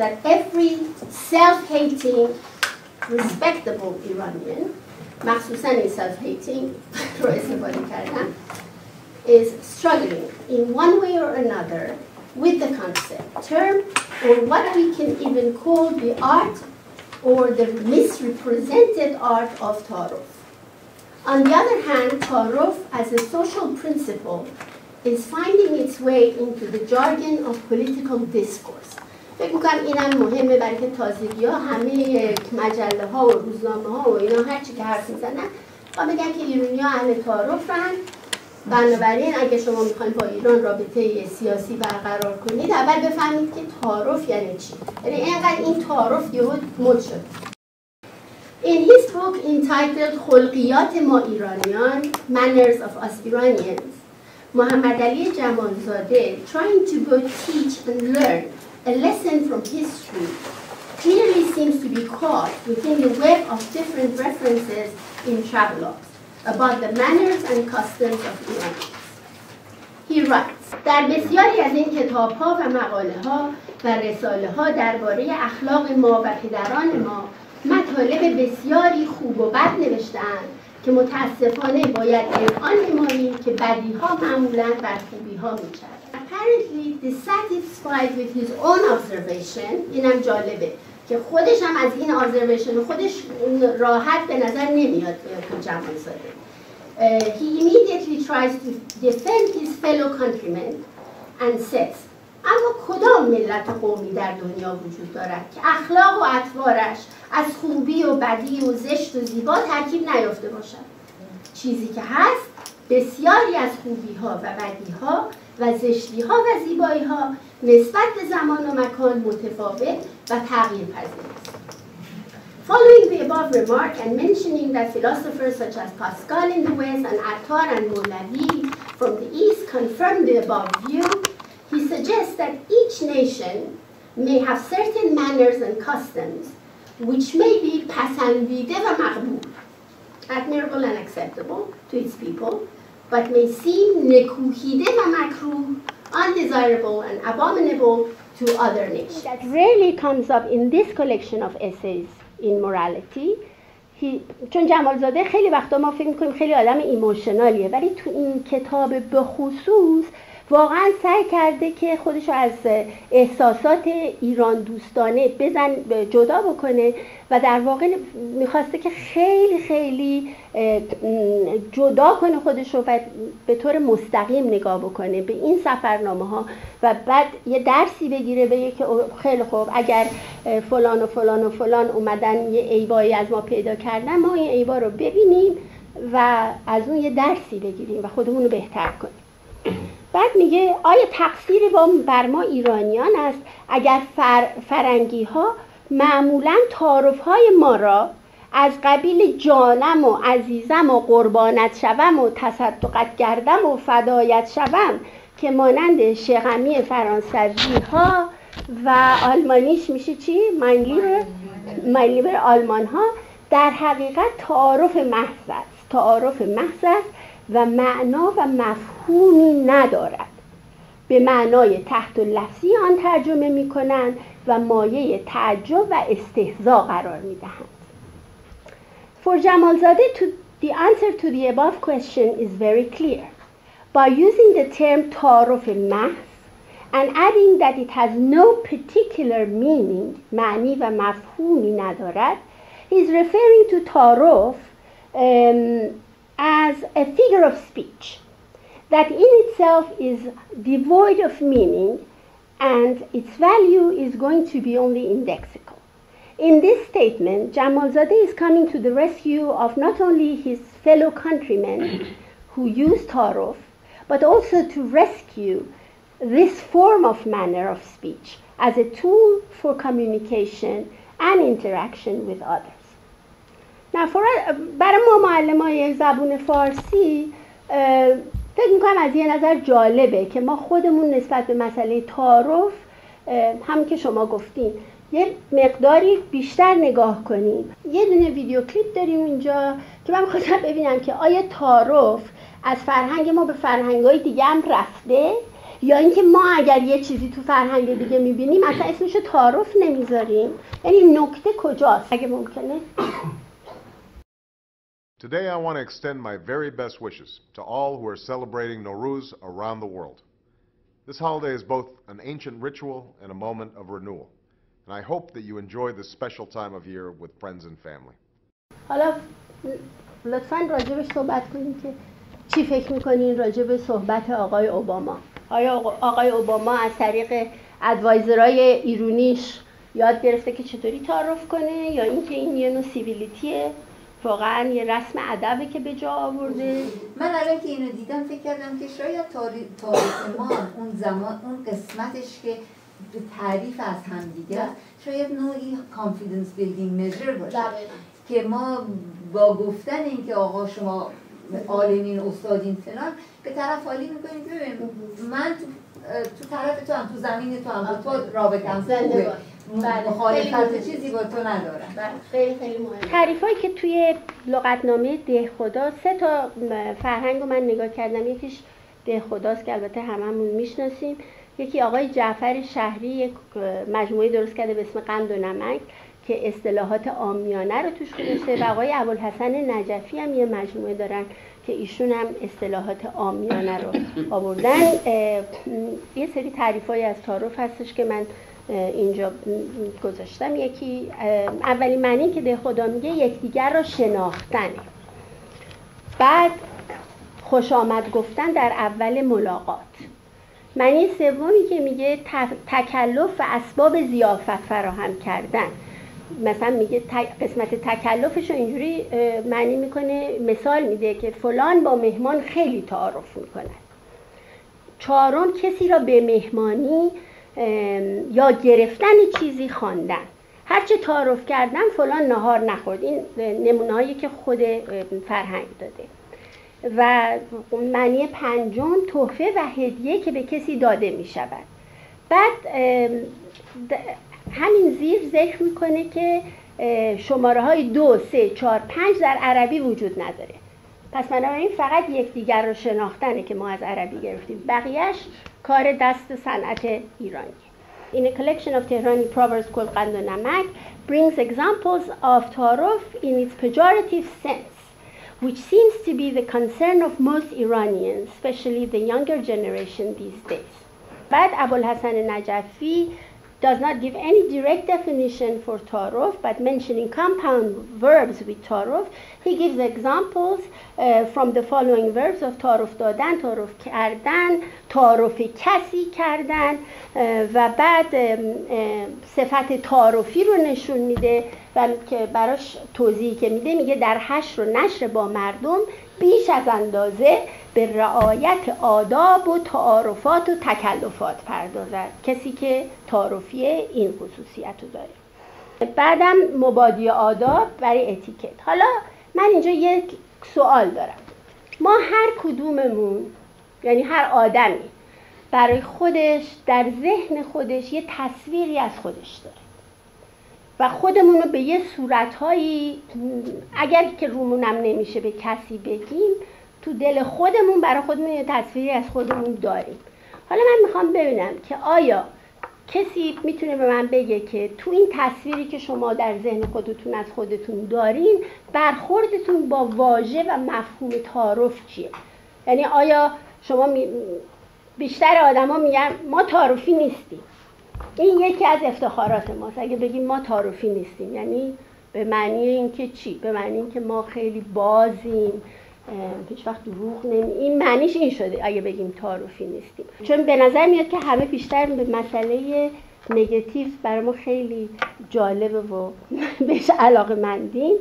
that every self-hating, respectable Iranian, مخصوصاً این self-hating رو استفاده کردم, is struggling in one way or another with the concept, term, or what we can even call the art or the misrepresented art of taarof. On the other hand, taarof as a social principle is finding its way into the jargon of political discourse. فکر می‌کنم اینم مهمه برای که تازگی‌ها همه مجله‌ها و روزنامه‌ها و اینا هر چی که حرف می‌زنن و بگن که ایرانی‌ها اهل تaaroفن. بنابراین اگه شما می‌خواید با ایران رابطه سیاسی برقرار کنید اول بفهمید که تaarof یعنی چی. یعنی اینقدر این تaarof یهو مد شد. In his book entitled خلقیات ما ایرانیان, Manners of Us Iranians, محمد علی جمالزاده, trying to both teach and learn a lesson from history, clearly seems to be caught within the web of different references in travelogues about the manners and customs of Iranians. He writes, در بسیاری از این کتاب‌ها و مقاله‌ها و رساله‌ها درباره اخلاق ما و پدران ما مطالب بسیاری خوب و بد نوشته‌اند که متاسفانه باید اذعان نماییم که بدی‌ها معمولاً بر خوبی‌ها می‌چرخند. Apparently dissatisfied with his own observation, اینم جالبه که خودش هم از این observation خودش راحت به نظر نمیاد که جمالزاده. He immediately tries to defend his fellow countrymen and says, اما کدام ملت قومی در دنیا وجود دارد که اخلاق و اطوارش از خوبی و بدی و زشت و زیبا ترکیب نیافته باشد؟ چیزی که هست بسیاری از خوبی‌ها و بدی‌ها و زشتی‌ها و زیبایی‌ها نسبت به زمان و مکان متفاوت و تغییر پذیر است. Following the above remark and mentioning that philosophers such as Pascal in the West and Attar and Molavi from the East confirm the above view, he suggests that each nation may have certain manners and customs which may be pasandide و مقبول, admirable and acceptable to its people, but may seem nekuhide و makruh, undesirable and abominable to other nations. That rarely comes up in this collection of essays in morality. چون جمالزاده خیلی وقتا ما فکر می‌کنیم خیلی آدم ایموشنالیه, ولی تو این کتاب به خصوص واقعا سعی کرده که خودشو از احساسات ایران دوستانه جدا بکنه و در واقع میخواسته که خیلی خیلی جدا کنه خودشو و به طور مستقیم نگاه بکنه به این سفرنامه ها و بعد یه درسی بگیره, بگه که خیلی خوب اگر فلان و فلان و فلان اومدن یه عیبایی از ما پیدا کردن, ما این عیبا رو ببینیم و از اون یه درسی بگیریم و خودمون رو بهتر کنیم. بعد میگه آیا تقصیر بر ما ایرانیان است اگر فرنگی ها معمولاً تعارف های ما را از قبیل جانم و عزیزم و قربانت شوم و تصدقت گردم و فدایت شوم که مانند شغمی فرانسوی ها و آلمانیش میشه چی؟ مایلیبر آلمان ها در حقیقت تعارف محض است و معنا و مفهومی ندارد. به معنای تحت لفظی آن ترجمه می کنند و مایه تعجب و استهزاء قرار می دهند. For Jamalzadeh, the answer to the above question is very clear. By using the term taarof mahz and adding that it has no particular meaning, معنی و مفهومی ندارد, he is referring to taarof as a figure of speech that in itself is devoid of meaning and its value is going to be only indexical. In this statement, Jamalzadeh is coming to the rescue of not only his fellow countrymen who use taarof, but also to rescue this form of manner of speech as a tool for communication and interaction with others. برای ما معلمای زبون فارسی فکر میکنم از یه نظر جالبه که ما خودمون نسبت به مسئله تعارف هم که شما گفتین یه مقداری بیشتر نگاه کنیم. یه دونه ویدیو کلیپ داریم اینجا که من خواستم ببینم که آیا تعارف از فرهنگ ما به فرهنگ‌های دیگه هم رفته یا اینکه ما اگر یه چیزی تو فرهنگ دیگه میبینیم اصلا اسمشو تعارف نمیذاریم. یعنی نکته کجاست اگه ممکنه؟ Today I want to extend my very best wishes to all who are celebrating Nowruz around the world. This holiday is both an ancient ritual and a moment of renewal, and I hope that you enjoy this special time of year with friends and family. حالا لطفاً راجبش صحبت کنیم که چی فکر میکنین راجب صحبت آقای اوباما؟ آیا آقای اوباما از طریق ادوایزرای ایرونیش یاد گرفته که چطوری تعارف کنه، یا اینکه این یه نوع سیویلیتیه، واقعا یه رسم ادبی که به جا آورده؟ من الان که اینو دیدم فکر کردم که شاید تاریخ ما اون زمان اون قسمتش که به تعریف از هم دیگه شاید نوعی کانفیدنس بیلدینگ میجر باشه که ما با گفتن اینکه آقا شما عالمین استادین فلان به طرف حالی میکنیم که ببین من تو طرف تو هم، تو زمین تو هم، با تو رابطه‌ام خوبه، مخالفت چیزی با تو ندارم. خیلی خیلی مهمه. تعریفایی که توی لغتنامه دهخدا، 3 تا فرهنگو من نگاه کردم. یکیش دهخداست که البته هممون میشناسیم. یکی آقای جعفر شهری یک مجموعه درست کرده به اسم قند و نمک که اصطلاحات عامیانه رو توش گذاشته، و آقای ابوالحسن نجفی هم یه مجموعه دارن که ایشون هم اصطلاحات عامیانه رو آوردن. یه سری تعریفایی از تعارف هستش که من اینجا گذاشتم. یکی اولین معنی که دهخدا میگه یکدیگر را شناختنه. بعد خوش آمد گفتن در اول ملاقات. معنی سومی که میگه تکلف و اسباب ضیافت فراهم کردن. مثلا میگه قسمت تکلفش رو اینجوری معنی میکنه، مثال میده که فلان با مهمان خیلی تعارف میکنن. 4 کسی را به مهمانی یا گرفتن چیزی خواندن. هرچه تعارف کردن فلان نهار نخورد. این نمونه‌هایی که خود فرهنگ داده. و معنی 5 تحفه و هدیه که به کسی داده می شود. بعد همین زیر ذکر میکنه که شماره های 2، 3، 4، 5 در عربی وجود نداره. پس بنابراین فقط یکدیگر رو شناختنه که ما از عربی گرفتیم. بقیهش کار دست صنعت ایرانی. In a collection of Tehrani proverbs called قند و نمک brings examples of ta'aruf in its pejorative sense, which seems to be the concern of most Iranians, especially the younger generation these days. بعد ابوالحسن نجفی does not give any direct definition for ta'aruf, but mentioning compound verbs with ta'aruf, he gives examples from the following verbs of ta'aruf دادن، تعارف کردن، تعارف کسی کردن، و بعد صفت تعارفی رو نشون میده و که براش توضیحی که میده در حشر و نشر با مردم بیش از اندازه به رعایت آداب و تعارفات و تکلفات پردازد. کسی که تعارفی این خصوصیت رو داره. بعدم مبادی آداب برای اتیکت. حالا من اینجا یک سوال دارم. ما هر کدوممون، یعنی هر آدمی، برای خودش در ذهن خودش یه تصویری از خودش داره و خودمون رو به یه صورتهایی، اگر که رومونم نمیشه به کسی بگیم، تو دل خودمون برای خودمون یه تصویری از خودمون داریم. حالا من میخوام ببینم که آیا کسی میتونه به من بگه که تو این تصویری که شما در ذهن خودتون از خودتون دارین، برخوردتون با واژه و مفهوم تعارف چیه؟ یعنی آیا شما بیشتر آدما میگن ما تعارفی نیستیم. این یکی از افتخارات ماست. اگه بگیم ما تعارفی نیستیم یعنی به معنی اینکه چی؟ به معنی اینکه ما خیلی بازیم، هیچ وقت دروغ این معنیش این شده اگه بگیم تعارفی نیستیم. چون به نظر میاد که همه بیشتر به مسئله نگاتیو برای ما خیلی جالبه و بهش علاقه‌مندیم.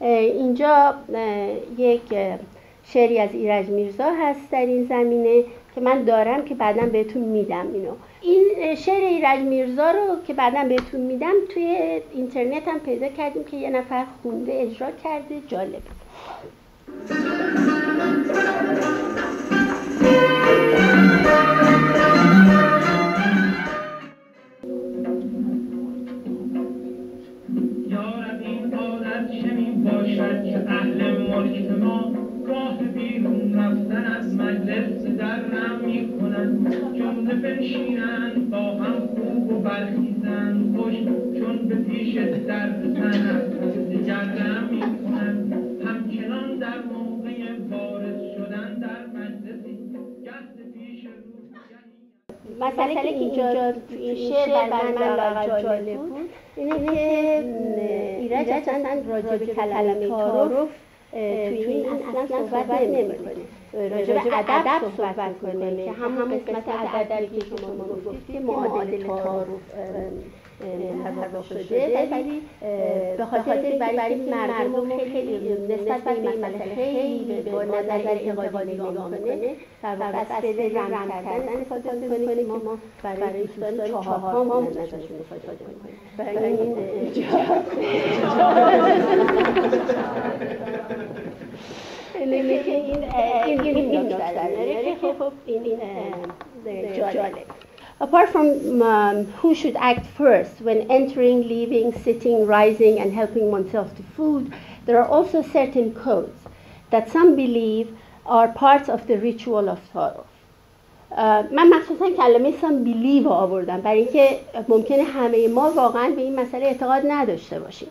اینجا یک شعری از ایرج میرزا هست در این زمینه که من دارم که بعداً بهتون میدم. این شعر ایرج میرزا رو که بعداً بهتون میدم توی اینترنت هم پیدا کردیم که یه نفر خونده اجرا کرده. جالب. یارب این عادت چه می باشد که اهل ملک ما راه بیرون رفتن از مجلس در نمی کنند. خانه بنشینند با هم خوب و برخیزند خوش چون به پیش در بزنند دیگر رحم می‌کنند همچنان در موقع وارد شدن در مجلسی گه پیش رو مسئله که اینجا این شعر بر من لااقل جالب بود اینه که ایرج اصلا راجع به کلمه تعارف توی این اصلا صحبت نمی‌کنه، راجع به ادب صحبت می‌کنه که همون قسمت ادبی که شما گفتید معادل تعارف مطرح شده، ولی به خاطر برای مردم خیلی نسبت به این مسئله خیلی با نظر اعتقادی نگاه می‌کنه، در واقع از فعل رم کردن استفاده می‌کنه که ما برای دوستان چهارم ازشون استفاده می‌کنیم. برای این این نکته داره که خب این جالب. Apart from who should act first when entering, leaving, sitting, rising, and helping oneself to food, there are also certain codes that some believe are parts of the ritual of taarof. من مخصوصا کلمه some believe آوردم برای اینکه ممکنه همه ما واقعا به این مسئله اعتقاد نداشته باشیم.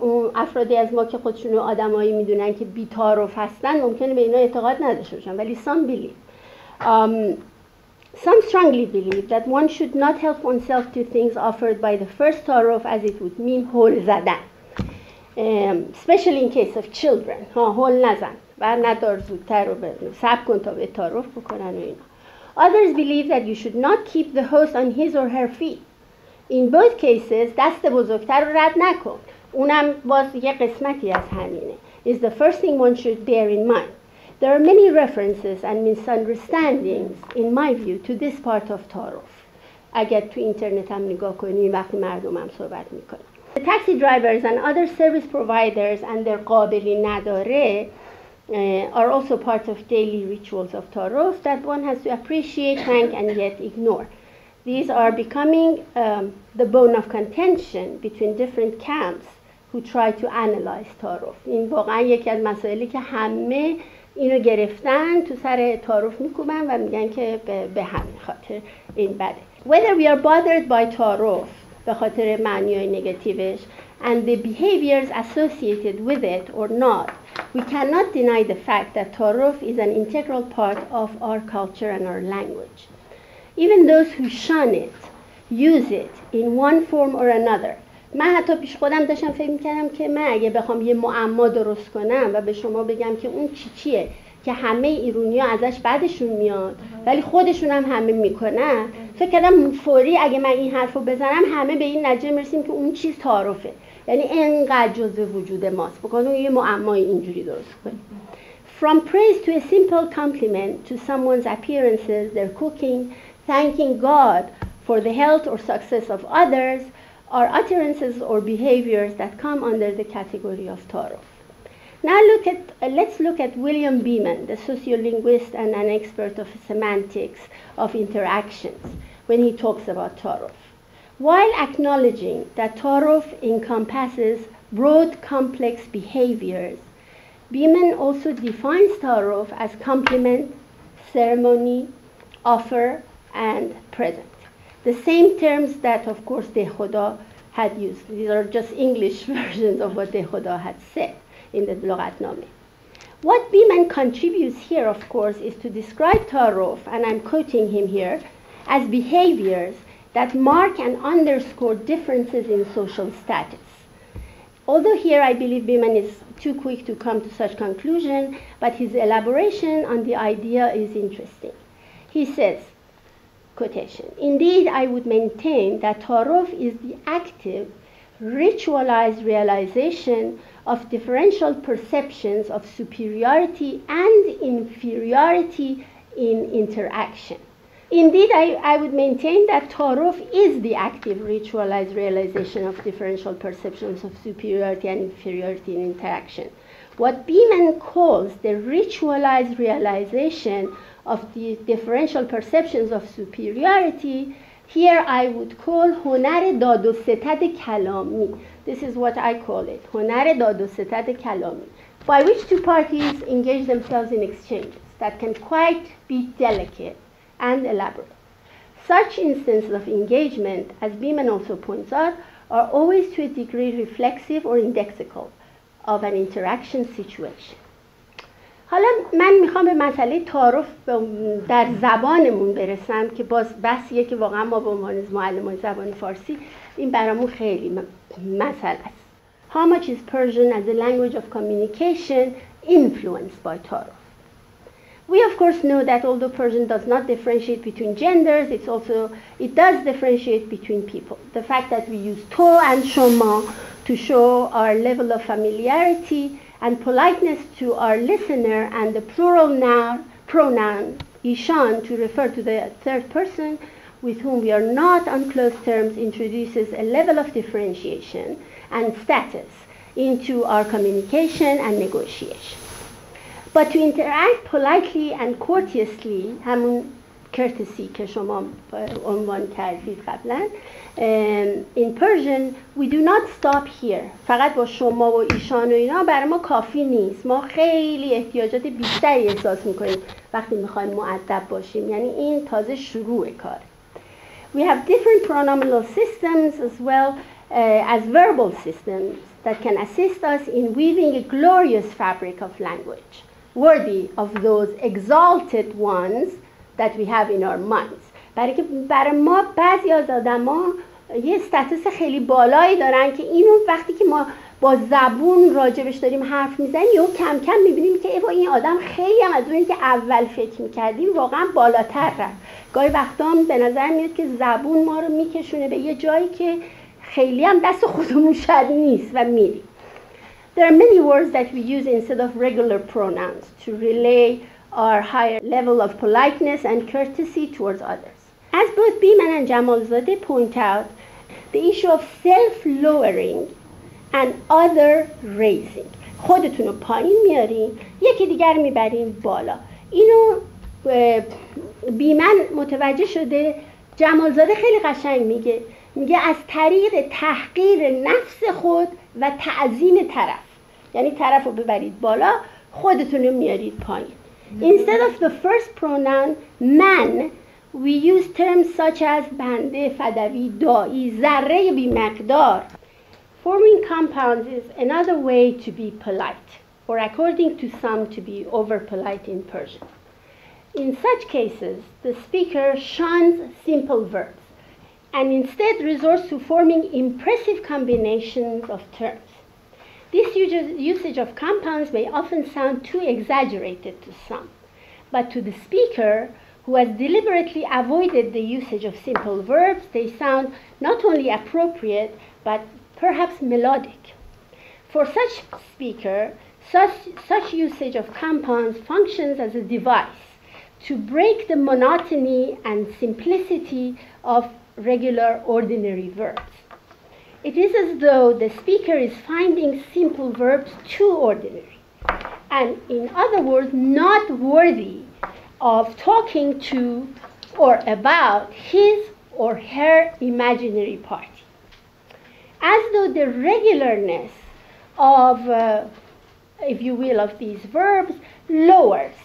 اون افرادی از ما که خودشونو آدمایی میدونن که بی تعارف هستن ممکنه به اینا اعتقاد نداشته باشن، ولی some believe. Some strongly believe that one should not help oneself to things offered by the first taarof as it would mean هول زدن. Especially in case of children. هول نزن. بر ندار زودتر رو صبر کن تا به تعارف بکنن و اینا. Others believe that you should not keep the host on his or her feet. In both cases دست بزرگتر رو رد نکن. اونم باز یه قسمتی از همینه. Is the first thing one should bear in mind. There are many references and misunderstandings, in my view, to this part of taarof. اگر تو اینترنت هم نگاه کنی وقتی مردم هم صحبت میکنن. The taxi drivers and other service providers and their قابلی نداره are also part of daily rituals of taarof that one has to appreciate, thank, and yet ignore. These are becoming the bone of contention between different camps who try to analyze taarof. این واقعا یکی از مسائلی که همه اینو گرفتن تو سر تعارف میکوبن و میگن که به همین خاطر این بده. Whether we are bothered by تعارف به خاطر معنی‌های نگاتیوش and the behaviors associated with it or not, we cannot deny the fact that تعارف is an integral part of our culture and our language. Even those who shun it, use it in one form or another. من حتی پیش خودم داشتم فکر می‌کردم که من اگه بخوام یه معما درست کنم و به شما بگم که اون چیه که همه ایرانی‌ها ازش بعدشون میاد ولی خودشون هم همه میکنن، فکر کردم فوری اگه من این حرفو بزنم همه به این نتیجه میرسیم که اون چیز تعارفه، یعنی انقدر جزء وجود ماست بکنم یه معمای اینجوری درست کنیم. From praise to a simple compliment to someone's appearances, their cooking, thanking God for the health or success of others are utterances or behaviors that come under the category of taarof. Now let's look at William Beeman, the sociolinguist and an expert of semantics of interactions, when he talks about taarof. While acknowledging that taarof encompasses broad, complex behaviors, Beeman also defines taarof as compliment, ceremony, offer, and present. The same terms that, of course, De Khuda had used. These are just English versions of what De Khuda had said in the Lughatname. What Beeman contributes here, of course, is to describe taarof, and I'm quoting him here, as behaviors that mark and underscore differences in social status. Although here I believe Beeman is too quick to come to such conclusion, but his elaboration on the idea is interesting. He says, quotation, "Indeed, I would maintain that taarof is the active, ritualized realization of differential perceptions of superiority and inferiority in interaction." Indeed, I would maintain that taarof is the active, ritualized realization of differential perceptions of superiority and inferiority in interaction. What Beeman calls the ritualized realization of the differential perceptions of superiority, here I would call هنر داد و ستد کلامی. This is what I call it, هنر داد و ستد کلامی, by which two parties engage themselves in exchanges that can quite be delicate and elaborate. Such instances of engagement, as Beeman also points out, are always to a degree reflexive or indexical of an interaction situation. حالا من میخوام به مسئله تعارف در زبانمون برسم که باز بحثیه که واقعا ما به عنوان معلمان زبان فارسی این برامون خیلی مسئله است. How much is Persian as a language of communication influenced by taarof? We of course know that although Persian does not differentiate between genders, it does differentiate between people. The fact that we use to and shoma to show our level of familiarity and politeness to our listener, and the plural pronoun ishan to refer to the third person with whom we are not on close terms introduces a level of differentiation and status into our communication and negotiation. But to interact politely and courteously, همون courtesy که شما عنوان کردید قبلا, in Persian we do not stop here. فقط با شما و ایشان و اینا برای ما کافی نیست. ما خیلی احتیاجات بیشتری احساس میکنیم وقتی میخوایم مؤدب باشیم. یعنی این تازه شروع کار. We have different pronominal systems as well as verbal systems that can assist us in weaving a glorious fabric of language, worthy of those exalted ones that we have in our minds. برای ما بعضی از آدما یه استاتوس خیلی بالایی دارن که اینو وقتی که ما با زبون راجبش داریم حرف میزنیم یهو کم کم میبینیم که این آدم خیلی هم از اونی که اول فکر میکردیم واقعا بالاتر رفت. گاهی وقتا به نظر میاد که زبون ما رو میکشونه به یه جایی که خیلی هم دست خودمون شاید نیست و میریم. There are many words that we use instead of regular pronouns to relay our higher level of politeness and courtesy towards others. As both Beeman and Jamalzadeh point out, the issue of self-lowering and other raising. خودتون رو پایین میارین، یکی دیگر میبرین بالا. اینو بیمن متوجه شده، جمالزاده خیلی قشنگ میگه از طریق تحقیر نفس خود و تعظیم طرف. یعنی طرف رو ببرید بالا، خودتون رو میارید پایین. Instead of the first pronoun man, we use terms such as بنده، فدوی، دایی، ذره بی مقدار. Forming compounds is another way to be polite, or according to some to be over-polite in Persian. In such cases, the speaker shuns simple verbs and instead resorts to forming impressive combinations of terms. This usage of compounds may often sound too exaggerated to some, but to the speaker, who has deliberately avoided the usage of simple verbs, they sound not only appropriate, but perhaps melodic. For such speaker, such usage of compounds functions as a device to break the monotony and simplicity of regular ordinary verbs. It is as though the speaker is finding simple verbs too ordinary, and in other words, not worthy of talking to or about his or her imaginary party. As though the regularness of, if you will, of these verbs lowers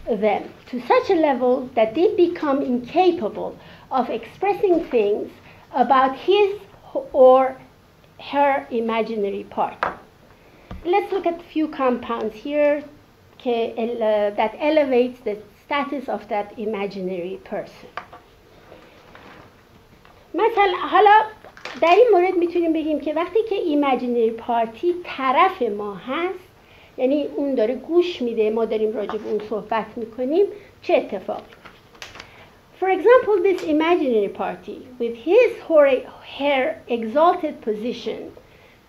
them to such a level that they become incapable of expressing things about his or her imaginary party. Let's look at a few compounds here that elevates the status of that imaginary person. مثلا حالا در این مورد میتونیم بگیم که وقتی که ایمجینری پارتی طرف ما هست، یعنی اون داره گوش میده، ما داریم راجع به اون صحبت میکنیم، چه اتفاقی؟ For example, this imaginary party, with his or her exalted position,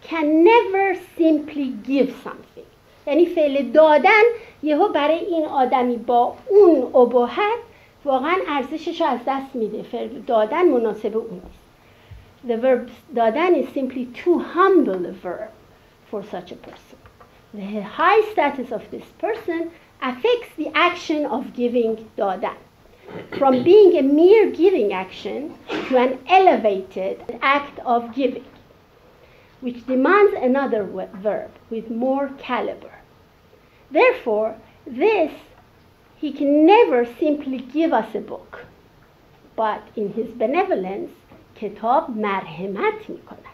can never simply give something. یعنی فعل دادن یهو برای این آدمی با اون ابهت واقعا ارزشش رو از دست میده. فعل دادن مناسب اون نیست. The verb dadan is simply too humble a verb for such a person. The high status of this person affects the action of giving dadan, from being a mere giving action to an elevated act of giving, which demands another verb with more caliber. Therefore, he can never simply give us a book. but in his benevolence کتاب مرحمت میکند.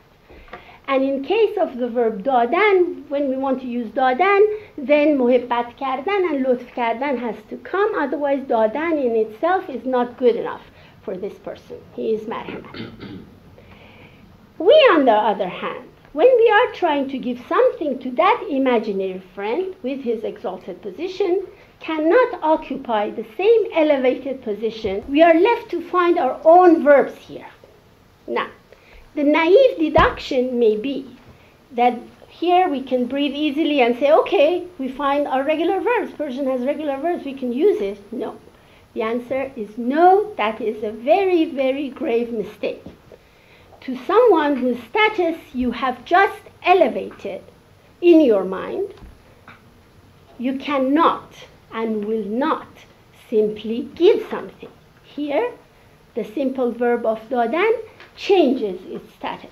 And in case of the verb دادن, when we want to use دادن, then محبت کردن and لطف کردن has to come, otherwise دادن in itself is not good enough for this person. He is مرحمت. We, on the other hand, when we are trying to give something to that imaginary friend with his exalted position, cannot occupy the same elevated position, we are left to find our own verbs here. Now, the naive deduction may be that here we can breathe easily and say, okay, we find our regular verbs. Persian has regular verbs, we can use it. No. The answer is no. That is a very, very grave mistake. To someone whose status you have just elevated in your mind, you cannot and will not simply give something. Here, the simple verb of دادن changes its status.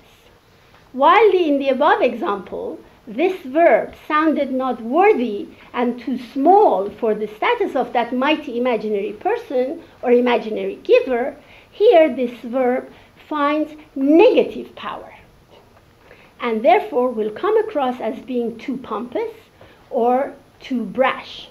While in the above example, this verb sounded not worthy and too small for the status of that mighty imaginary person or imaginary giver, here this verb finds negative power and therefore will come across as being too pompous or too brash.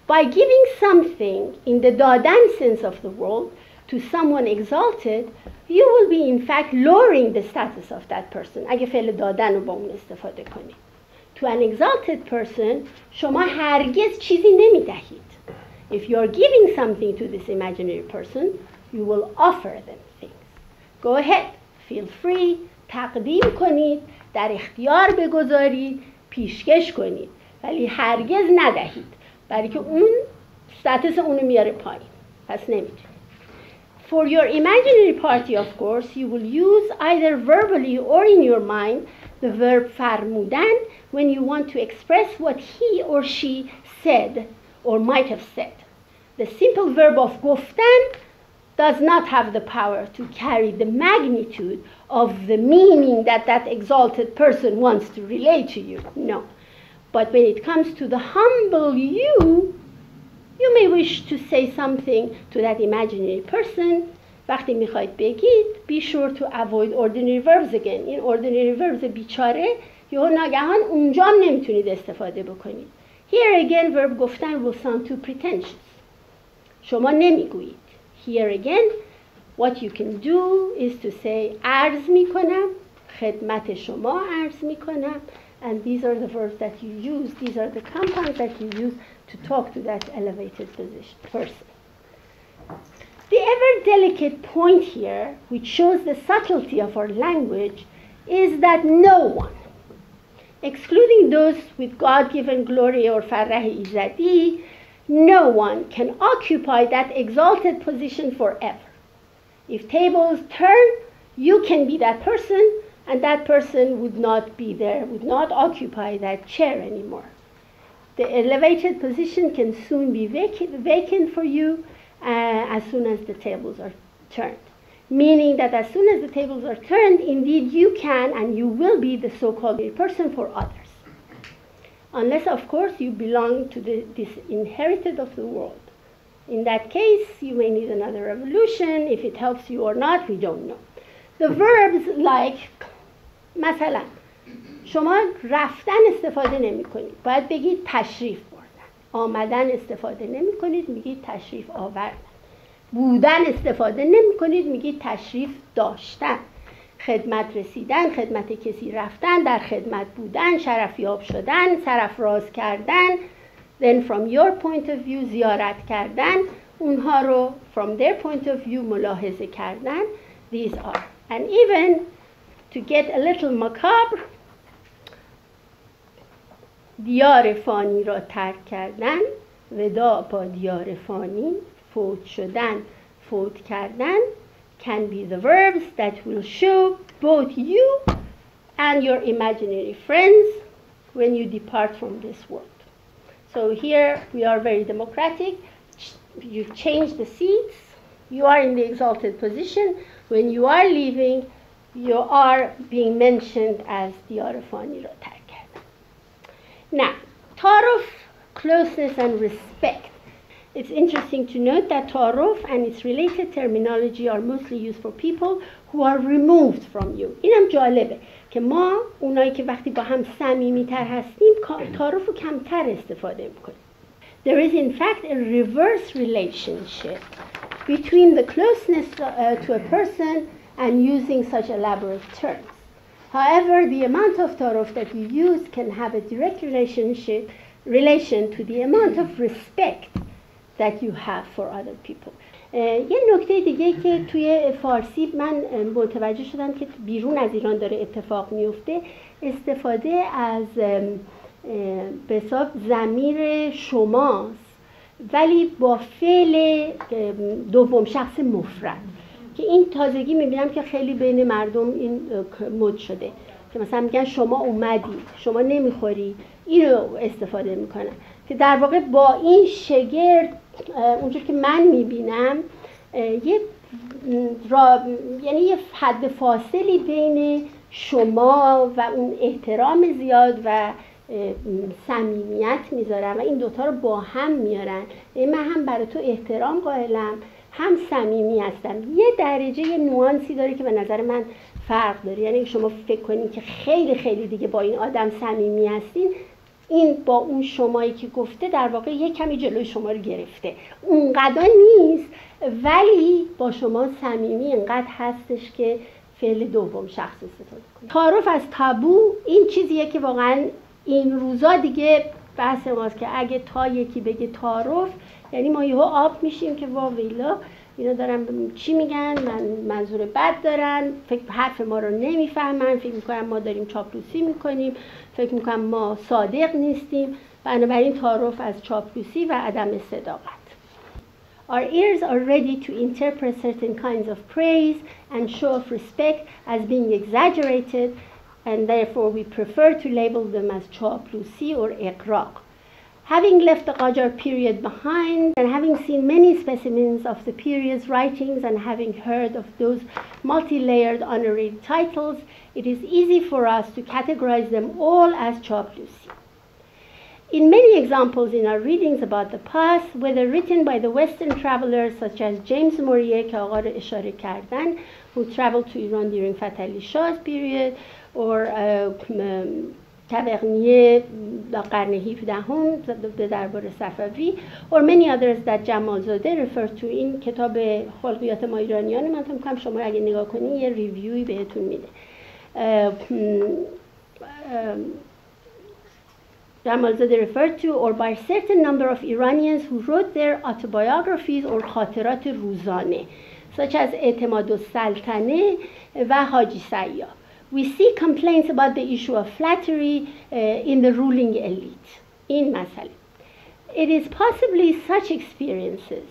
By giving something in the دادن sense of the word to someone exalted, you will be in fact lowering the status of that person. اگه فعل دادن رو با اون استفاده کنید. To an exalted person, شما هرگز چیزی نمیدهید. If you are giving something to this imaginary person, you will offer them things. Go ahead, feel free, تقدیم کنید، در اختیار بگذارید، پیشکش کنید، ولی هرگز ندهید، برای که اون status اونو میاره پایین. پس نمیتونید. For your imaginary party, of course, you will use either verbally or in your mind the verb فرمودن when you want to express what he or she said or might have said. The simple verb of گفتن does not have the power to carry the magnitude of the meaning that that exalted person wants to relay to you. No. But when it comes to the humble you may wish to say something to that imaginary person. وقتی میخواید بگید, be sure to avoid ordinary verbs again. این ordinary verbs بیچاره یا ناگهان اونجا هم نمیتونید استفاده بکنید. Here again verb گفتن will sound too pretentious. شما نمیگویید. Here again what you can do is to say عرض میکنم, خدمت شما عرض میکنم. And these are the verbs that you use. These are the compounds that you use to talk to that elevated person. The ever delicate point here, which shows the subtlety of our language, is that no one, excluding those with God-given glory or farah izadi, no one can occupy that exalted position forever. If tables turn, you can be that person, and that person would not be there, would not occupy that chair anymore. The elevated position can soon be vacant for you as soon as the tables are turned. Meaning that as soon as the tables are turned, indeed you can and you will be the so-called person for others. Unless, of course, you belong to the disinherited of the world. In that case, you may need another revolution. If it helps you or not, we don't know. The verbs like, مثلا شما رفتن استفاده نمی کنید، باید بگید تشریف بردن. آمدن استفاده نمی کنید، میگید تشریف آوردن. بودن استفاده نمی کنید، میگید تشریف داشتن. خدمت رسیدن، خدمت کسی رفتن، در خدمت بودن، شرفیاب شدن، سرافراز کردن. Then from your point of view زیارت کردن، اونها رو from their point of view ملاحظه کردن. These are. And even to get a little macabre, دیار فانی را ترک کردن، وداع با دیار فانی، فوت شدن، فوت کردن can be the verbs that will show both you and your imaginary friends when you depart from this world. So here we are very democratic. You change the seats. You are in the exalted position. When you are leaving, you are being mentioned as دیار فانی را ترک کردن. Now, taarof, closeness and respect. It's interesting to note that taarof and its related terminology are mostly used for people who are removed from you. اینم جالبه که ما اونایی که وقتی با هم صمیمی‌تر هستیم تaarof رو کمتر استفاده می‌کنیم. There is in fact a reverse relationship between the closeness to a person and using such elaborate terms. However, the amount of taarof that you use can have a direct relation to the amount of respect that you have for other people. یه نکته دیگه که توی فارسی من متوجه شدم که بیرون از ایران داره اتفاق میفته، استفاده از به حساب ضمیر شماست ولی با فعل دوم شخص مفرد، که این تازگی میبینم که خیلی بین مردم این مد شده که مثلا میگن شما اومدی، شما نمیخوری، اینو استفاده میکنن که در واقع با این شگرد اونجور که من میبینم یعنی یه حد فاصلی بین شما و اون احترام زیاد و صمیمیت میذارن و این دوتا رو با هم میارن. من هم برای تو احترام قائلم، هم صمیمی هستم. یه درجه یه نوانسی داره که به نظر من فرق داره. یعنی شما فکر کنید که خیلی خیلی دیگه با این آدم صمیمی هستین، این با اون شمایی که گفته در واقع یه کمی جلوی شما رو گرفته، اونقدر نیست ولی با شما صمیمی اینقدر هستش که فعل دوم شخص استفاده کنید. تaarof از تابو این چیزیه که واقعا این روزا دیگه بحث ماست که اگه تا یکی بگه تaarof یعنی ما یهو آب میشیم که واویلا اینا دارن چی میگن، منظور بد دارن، حرف ما رو نمیفهمن، فکر میکنن ما داریم چاپلوسی میکنیم، فکر میکنن ما صادق نیستیم. بنابراین تaarof از چاپلوسی و عدم صداقت. Our ears are ready to interpret certain kinds of praise and show of respect as being exaggerated, and therefore we prefer to label them as چاپلوسی or اغراق. Having left the Qajar period behind and having seen many specimens of the period's writings and having heard of those multi-layered honorary titles, it is easy for us to categorize them all as چاپلوسی. In many examples in our readings about the past, whether written by the Western travelers such as James Morier که آقا رو اشاره کردن, who traveled to Iran during Fatali Shah's period, or تبغنیه در قرن 17 دربار صفوی، or many others that جمالزاده referred to. این کتاب خلقیات ما ایرانیان، من فکر می‌کنم شما اگه نگاه کنین یه ریویوی بهتون میده. جمالزاده referred to, or by a certain number of Iranians who wrote their autobiographies or خاطرات روزانه such as اعتماد السلطنه و حاجی سیاح. We see complaints about the issue of flattery in the ruling elite. In مسئله. It is possibly such experiences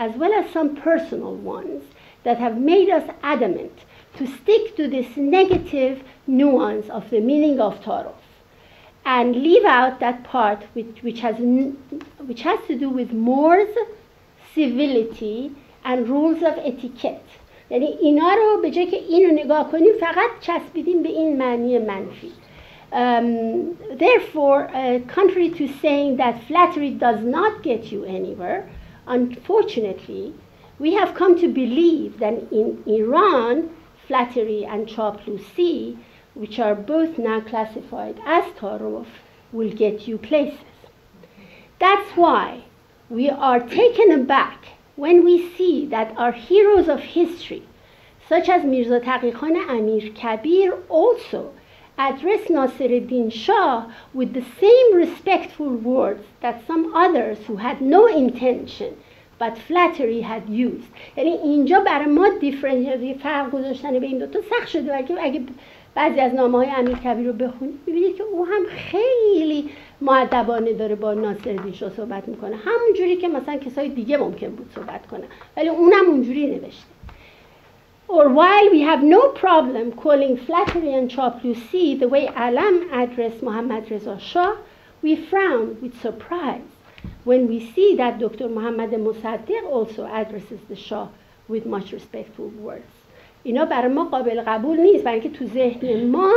as well as some personal ones that have made us adamant to stick to this negative nuance of the meaning of taarof and leave out that part which has to do with mores, civility, and rules of etiquette. یعنی اینا رو به جای که اینو نگاه کنیم فقط چسبیدیم به این معنی منفی. Therefore, contrary to saying that flattery does not get you anywhere, unfortunately, we have come to believe that in Iran, flattery and چاپلوسی, which are both now classified as taarof, will get you places. That's why we are taken aback when we see that our heroes of history, such as Mirza Taqi Khan Amir Kabir, also address Nasiruddin Shah with the same respectful words that some others who had no intention but flattery had used. یعنی اینجا برای ما فرق گذاشتن به این دو تا سخت شده، اگه بعضی از نامه‌های امیر کبیر رو بخونید می‌بینید که او هم خیلی مؤدبانه داره با ناصرالدین شاه صحبت میکنه، همون جوری که مثلا کسای دیگه ممکن بود صحبت کنه، ولی اونم اونجوری نوشته. Or while we have no problem calling flattery and چاپلوسی the way Alam addressed Muhammad Reza Shah, we frown with surprise when we see that Dr. Muhammad Mossadegh also addresses the Shah with much respectful words. اینا برای ما قابل قبول نیست، برای اینکه تو ذهن ما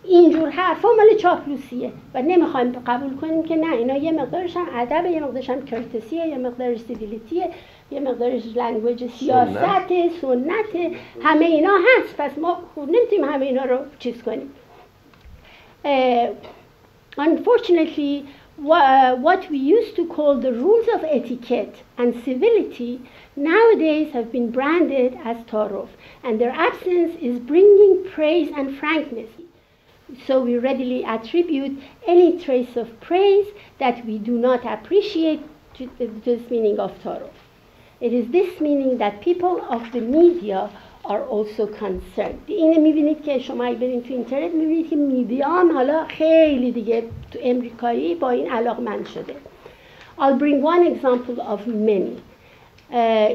اینجور حرفا مال چاپلوسیه و نمیخوایم قبول کنیم که نه، اینا یه مقدارش هم ادبه، یه مقدارش هم کرتسیه، یه مقدارش سیویلیتیه، یه مقدارش لنگویج سیاسته، سنته، همه اینا هست. پس ما نمیتونیم همه اینا رو چیز کنیم. Unfortunately, what we used to call the rules of etiquette and civility nowadays have been branded as taarof, and their absence is bringing praise and frankness. So we readily attribute any trace of praise that we do not appreciate to this meaning of taarof. It is this meaning that people of the media are also concerned. اینو میبینید که شما اگه برید تو اینترنت میبینید که میدیان حالا خیلی دیگه تو امریکایی با این علاقمند شده. I'll bring one example of many.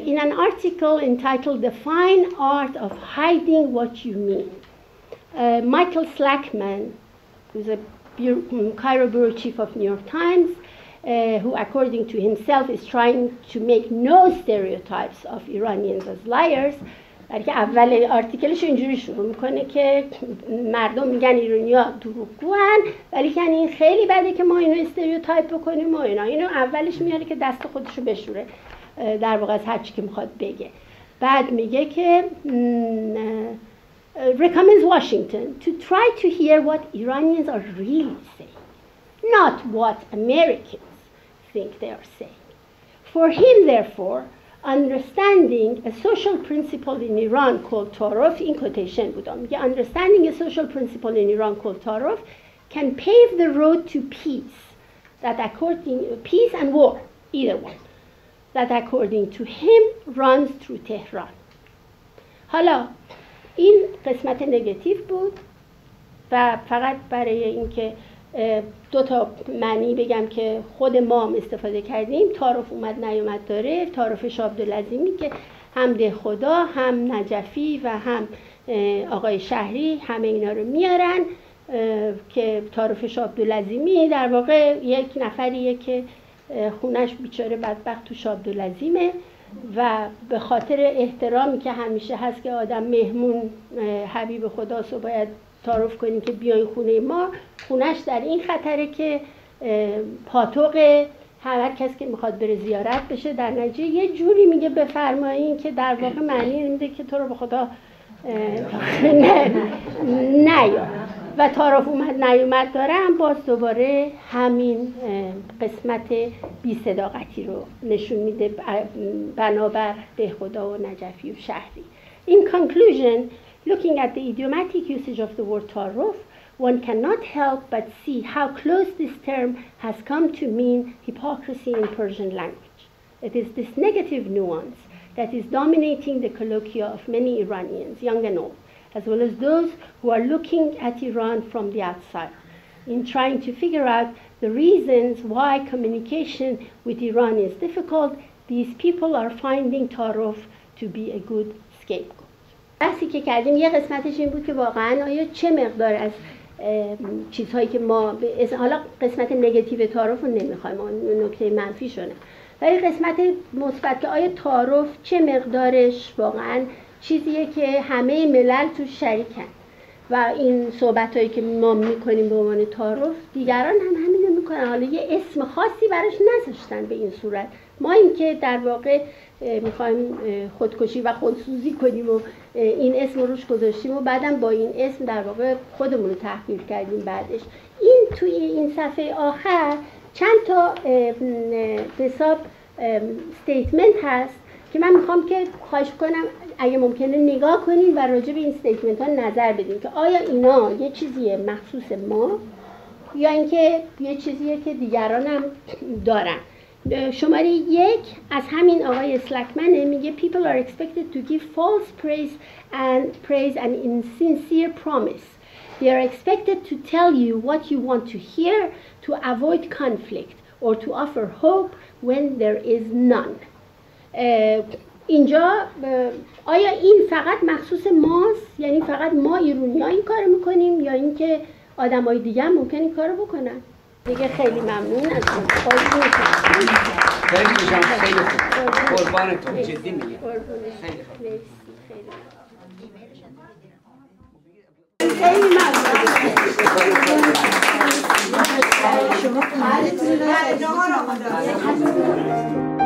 In an article entitled The Fine Art of Hiding What You Mean, Michael Slackman, who's a Cairo bureau chief of New York Times, who according to himself is trying to make no stereotypes of Iranians as liars، برای که اول آرتیکلش اینجوری شروع میکنه که مردم میگن ایرانی‌ها دروغگوان، ولی که این خیلی بده که ما اینو استریوتایپ بکنیم و اینا. اینو اولش میاره که دست خودشو بشوره در واقع از هر چی که میخواد بگه. بعد میگه که recommends Washington to try to hear what Iranians are really saying, not what Americans think they are saying. For him, therefore, understanding a social principle in Iran called taarof, in quotation بودم میگه understanding a social principle in Iran called taarof can pave the road to peace, that according peace and war, either one, that according to him runs through Tehran. حالا این قسمت نگاتیو بود و فقط برای اینکه دو تا معنی بگم که خود ما هم استفاده کردیم. تaarof اومد نیومد داره. تaarof شاه عبدالعظیمی که هم ده خدا هم نجفی و هم آقای شهری همه اینا رو میارن که تaarof شاه عبدالعظیمی در واقع یک نفریه که خونش بیچاره بدبخت تو شاه عبدالعظیمه و به خاطر احترامی که همیشه هست که آدم مهمون حبیب خداست و باید تعارف کنیم که بیاین خونه ما، خونش در این خطره که پاتوق هر کس که میخواد بره زیارت بشه. در نتیجه یه جوری میگه بفرمایین که در واقع معنی میده که تو رو به خدا نیا. و تعارف اومد نیومد دارم باز دوباره همین قسمت بی صداقتی رو نشون میده بنابر به خدا و نجفی و شهری. In conclusion, looking at the idiomatic usage of the word taarof, one cannot help but see how close this term has come to mean hypocrisy in Persian language. It is this negative nuance that is dominating the colloquia of many Iranians, young and old, as well as those who are looking at Iran from the outside, in trying to figure out the reasons why communication with Iran is difficult. These people are finding taarof to be a good scapegoat. بحثی که کردیم یه قسمتش این بود که واقعا آیا چه مقدار از چیزهایی که ما حالا قسمت نگاتیو تaarof رو نمیخوایم، نکته منفی شونه، ولی قسمت مثبت که آیا تaarof چه مقدارش واقعا چیزیه که همه ملل توش شریکن و این صحبتایی که ما میکنیم به عنوان تaarof دیگران هم همین رو میکنن. حالا یه اسم خاصی براش نذاشتن به این صورت. ما این که در واقع میخوایم خودکشی و خودسوزی کنیم و این اسم رو روش گذاشتیم و بعدم با این اسم در واقع خودمون رو تحقیر کردیم. بعدش این توی این صفحه آخر چند تا به حساب استیتمنت هست که من میخوام که خواهش کنم اگه ممکنه نگاه کنین و راجع به این استیتمنت ها نظر بدین که آیا اینا یه چیزیه مخصوص ما یا اینکه یه چیزیه که دیگران هم دارن. شماره 1 از همین آقای اسلکمنه میگه people are expected to give false praise and insincere promise. They are expected to tell you what you want to hear to avoid conflict or to offer hope when there is none. اینجا آیا این فقط مخصوص ماست؟ یعنی فقط ما ایرانی‌ها این کارو میکنیم یا اینکه آدمای دیگه هم ممکن این کارو بکنن؟ دیگه خیلی ممنون از شما. خیلی خوب. قربانتون جدی میگم. خیلی خوب. خیلی ممنون. شما نهار آماده